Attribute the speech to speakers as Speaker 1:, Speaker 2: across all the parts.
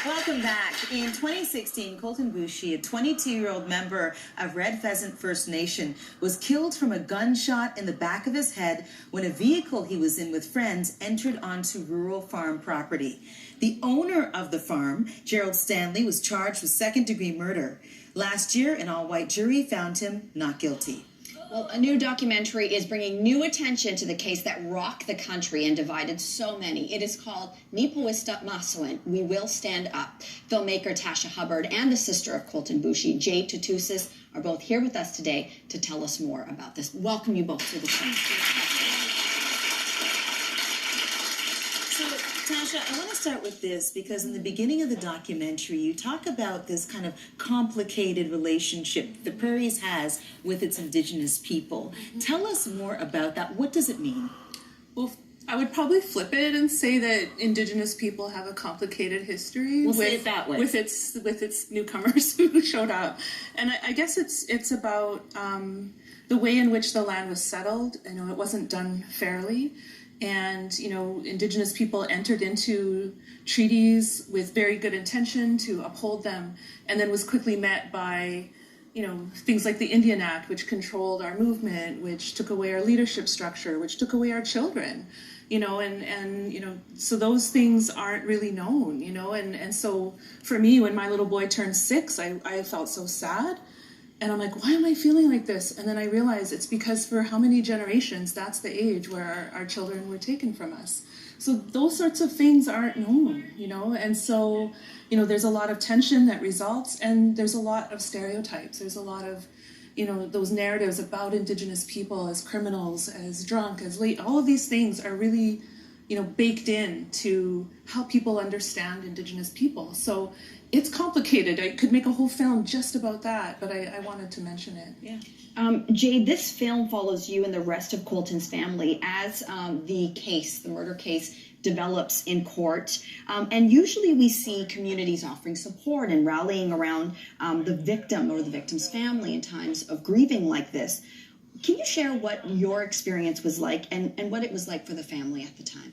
Speaker 1: Welcome back. In 2016, Colten Boushine, a 22-year-old member of Red Pheasant First Nation, was killed from a gunshot in the back of his head when a vehicle he was in with friends entered onto rural farm property. The owner of the farm, Gerald Stanley, was charged with second-degree murder. Last year, an all-white jury found him not guilty.
Speaker 2: Well, a new documentary is bringing new attention to the case that rocked the country and divided so many. It is called Ni Powista Masuin, We Will Stand Up. Filmmaker Tasha Hubbard and the sister of Colten Boushine, Jade Tutusis, are both here with us today to tell us more about this. Welcome you both to the show.
Speaker 1: Tasha, I want to start with this because in the beginning of the documentary, you talk about this kind of complicated relationship the Prairies has with its Indigenous people. Tell us more about that. What does it mean?
Speaker 3: Well, I would probably flip it and say that Indigenous people have a complicated history.
Speaker 1: We'll say it that way.
Speaker 3: With its newcomers who showed up. And I guess it's about the way in which the land was settled. You know, it wasn't done fairly. And, you know, Indigenous people entered into treaties with very good intention to uphold them, and then was quickly met by, you know, things like the Indian Act, which controlled our movement, which took away our leadership structure, which took away our children, you know, and you know, so those things aren't really known, you know, and so for me, when my little boy turned 6, I felt so sad. And I'm like, why am I feeling like this? And then I realized it's because for how many generations, that's the age where our children were taken from us. So those sorts of things aren't known, you know? And so, you know, there's a lot of tension that results, and there's a lot of stereotypes. There's a lot of, you know, those narratives about Indigenous people as criminals, as drunk, as late. All of these things are really, you know, baked in to help people understand Indigenous people. So it's complicated. I could make a whole film just about that, but I wanted to mention it.
Speaker 1: Yeah.
Speaker 2: Jade, this film follows you and the rest of Colten's family as the murder case, develops in court. And usually we see communities offering support and rallying around the victim or the victim's family in times of grieving like this. Can you share what your experience was like and what it was like for the family at the time?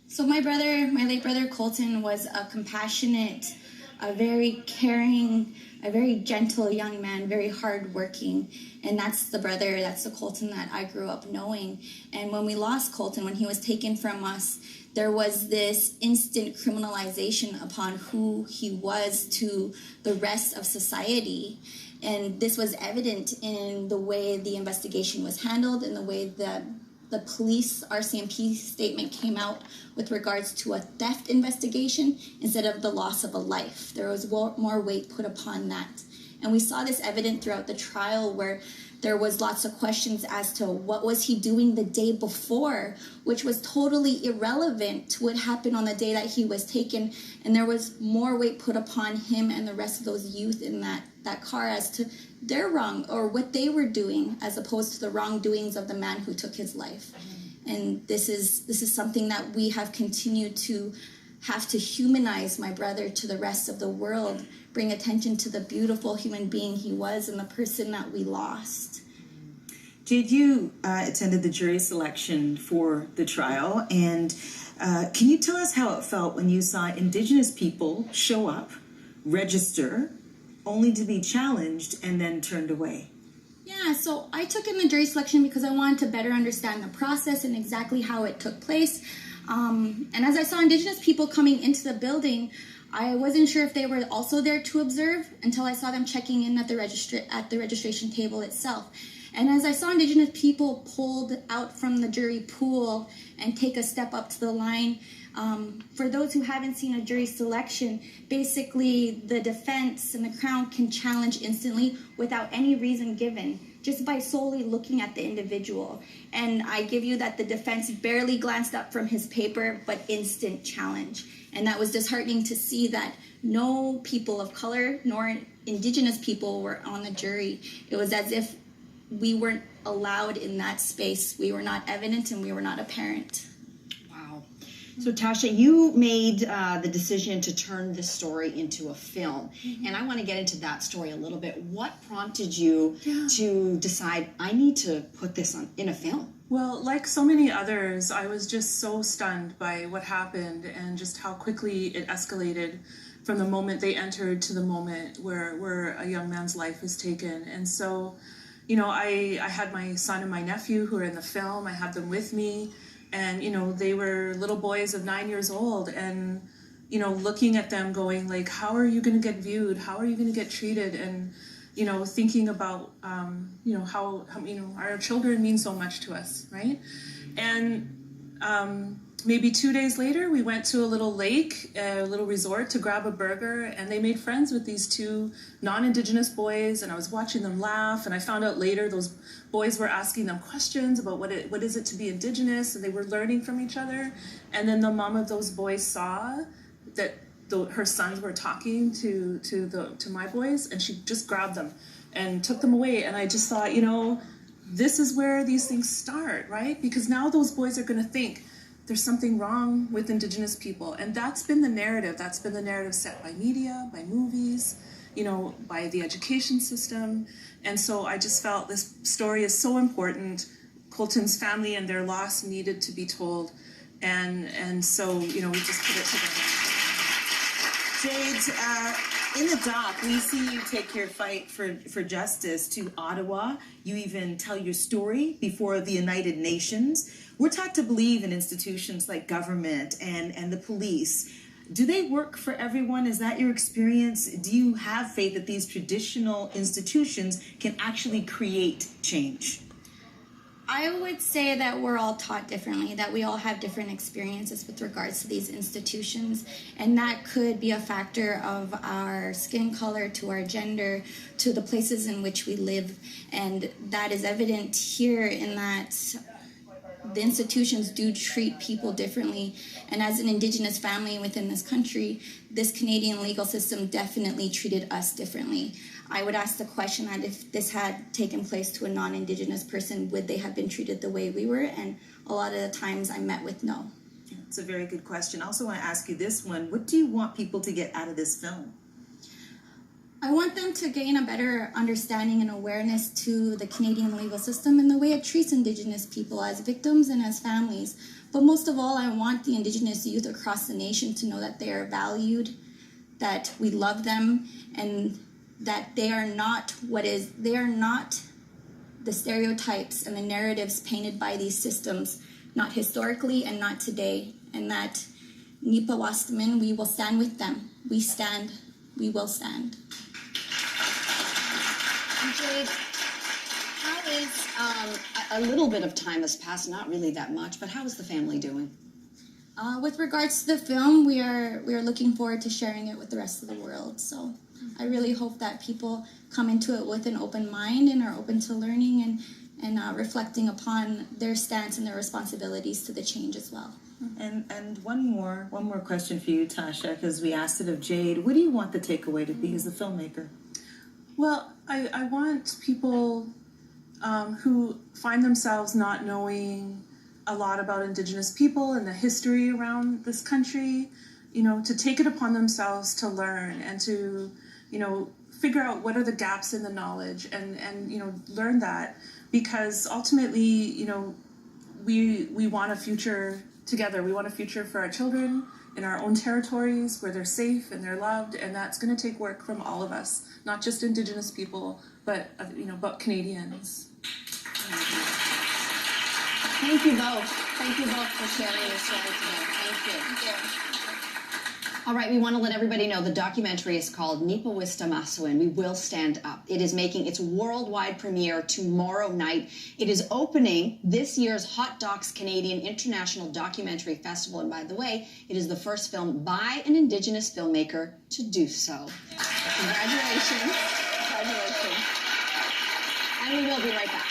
Speaker 4: So my late brother Colten was a compassionate, a very caring, a very gentle young man, very hardworking. And that's the Colten that I grew up knowing. And when we lost Colten, when he was taken from us, there was this instant criminalization upon who he was to the rest of society. And this was evident in the way the investigation was handled, in the way that the police RCMP statement came out with regards to a theft investigation instead of the loss of a life. There was more weight put upon that. And we saw this evident throughout the trial where there was lots of questions as to what was he doing the day before, which was totally irrelevant to what happened on the day that he was taken. And there was more weight put upon him and the rest of those youth in that car as to their wrong or what they were doing as opposed to the wrongdoings of the man who took his life. And this is something that we have continued to have to humanize my brother to the rest of the world, bring attention to the beautiful human being he was and the person that we lost.
Speaker 1: Jade, you attended the jury selection for the trial, and can you tell us how it felt when you saw Indigenous people show up, register, only to be challenged and then turned away?
Speaker 4: Yeah, so I took in the jury selection because I wanted to better understand the process and exactly how it took place. And as I saw Indigenous people coming into the building, I wasn't sure if they were also there to observe until I saw them checking in at the registration table itself. And as I saw Indigenous people pulled out from the jury pool and take a step up to the line, for those who haven't seen a jury selection, basically the defense and the Crown can challenge instantly without any reason given, just by solely looking at the individual. And I give you that the defense barely glanced up from his paper, but instant challenge. And that was disheartening to see that no people of color nor Indigenous people were on the jury. It was as if we weren't allowed in that space. We were not evident and we were not apparent.
Speaker 2: Wow. So Tasha, you made the decision to turn this story into a film, and I want to get into that story a little bit. What prompted you to decide, I need to put this in a film?
Speaker 3: Well, like so many others, I was just so stunned by what happened and just how quickly it escalated from the moment they entered to the moment where a young man's life was taken. And so, you know, I had my son and my nephew who are in the film. I had them with me, and, you know, they were little boys of 9 years old, and, you know, looking at them going like, how are you going to get viewed? How are you going to get treated? And, you know, thinking about, you know, how, you know, our children mean so much to us, right? And maybe 2 days later, we went to a little lake, a little resort to grab a burger, and they made friends with these two non-Indigenous boys, and I was watching them laugh, and I found out later those boys were asking them questions about what is it to be Indigenous, and they were learning from each other. And then the mom of those boys saw that her sons were talking to my boys, and she just grabbed them and took them away. And I just thought, you know, this is where these things start, right? Because now those boys are going to think there's something wrong with Indigenous people, and that's been the narrative. That's been the narrative set by media, by movies, you know, by the education system. And so I just felt this story is so important. Colten's family and their loss needed to be told, and so, you know, we just put it together.
Speaker 1: Jade, in the doc, we see you take your fight for justice to Ottawa. You even tell your story before the United Nations. We're taught to believe in institutions like government and the police. Do they work for everyone? Is that your experience? Do you have faith that these traditional institutions can actually create change?
Speaker 4: I would say that we're all taught differently, that we all have different experiences with regards to these institutions, and that could be a factor of our skin color, to our gender, to the places in which we live, and that is evident here in that the institutions do treat people differently. And as an Indigenous family within this country, this Canadian legal system definitely treated us differently. I would ask the question that if this had taken place to a non-Indigenous person, would they have been treated the way we were? And a lot of the times I met with no.
Speaker 1: It's a very good question. I also want to ask you this one. What do you want people to get out of this film?
Speaker 4: I want them to gain a better understanding and awareness to the Canadian legal system and the way it treats Indigenous people as victims and as families. But most of all, I want the Indigenous youth across the nation to know that they are valued, that we love them, and that they are not the stereotypes and the narratives painted by these systems, not historically and not today, and that Nipa Wastaman, we will stand with them. We stand, we will stand.
Speaker 2: Jade, how is, a little bit of time has passed, not really that much, but how is the family doing?
Speaker 4: With regards to the film, we are looking forward to sharing it with the rest of the world. So I really hope that people come into it with an open mind and are open to learning and reflecting upon their stance and their responsibilities to the change as well.
Speaker 1: And one more question for you, Tasha, because we asked it of Jade. What do you want the takeaway to be as a filmmaker?
Speaker 3: Well, I want people who find themselves not knowing a lot about Indigenous people and the history around this country, you know, to take it upon themselves to learn and to, you know, figure out what are the gaps in the knowledge and you know, learn that, because ultimately, you know, we want a future together. We want a future for our children in our own territories where they're safe and they're loved, and that's going to take work from all of us, not just Indigenous people, but you know, but Canadians.
Speaker 2: Thank you both. Thank you both for sharing your story today. Thank you.
Speaker 4: Thank you.
Speaker 2: All right, we want to let everybody know the documentary is called Nipa Wistamasuin, We Will Stand Up. It is making its worldwide premiere tomorrow night. It is opening this year's Hot Docs Canadian International Documentary Festival. And by the way, it is the first film by an Indigenous filmmaker to do so. Congratulations. Congratulations. And we will be right back.